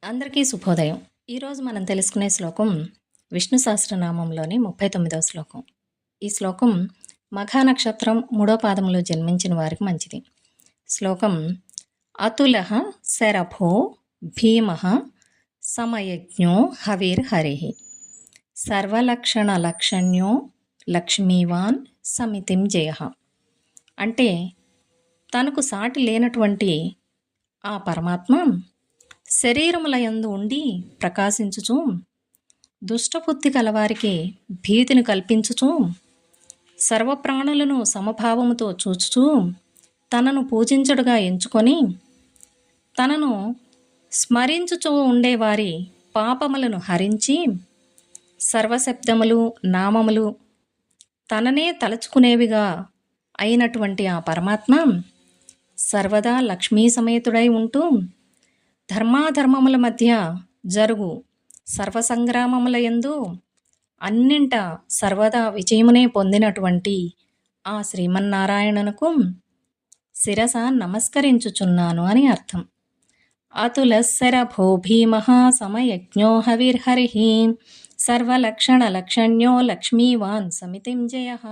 అందరికీ శుభోదయం. ఈరోజు మనం తెలుసుకునే శ్లోకం విష్ణు సహస్రనామంలోని 39వ శ్లోకం. ఈ శ్లోకం మఘా నక్షత్రం 3వ పాదంలో జన్మించిన వారికి మంచిది. శ్లోకం అతులః శరభో భీమః సమయజ్ఞో హవిర్హరిః సర్వలక్షణలక్షణ్యో లక్ష్మీవాన్ సమితిం జయః. అంటే తనకు సాటి లేనటువంటి ఆ పరమాత్మ శరీరములయందు ఉండి ప్రకాశించుచు దుష్టబుద్ధి కలవారికి భీతిని కల్పించుచు సర్వప్రాణులను సమభావముతో చూచుచూ తనను పూజించడుగా ఎంచుకొని తనను స్మరించుచూ ఉండేవారి పాపములను హరించి సర్వశబ్దములు నామములు తననే తలచుకునేవిగా అయినటువంటి ఆ పరమాత్మ సర్వదా లక్ష్మీ సమేతుడై ఉంటూ ధర్మాధర్మముల మధ్య జరుగు సర్వసంగ్రామముల యందు అన్నింట సర్వదా విజయమునే పొందినటువంటి ఆ శ్రీమన్నారాయణునకు శిరస నమస్కరించుచున్నాను అని అర్థం. అతులశరభో భీమః సమయజ్ఞో హవిర్హరిః సర్వలక్షణలక్షణ్యో లక్ష్మీవాన్ సమితిం జయః.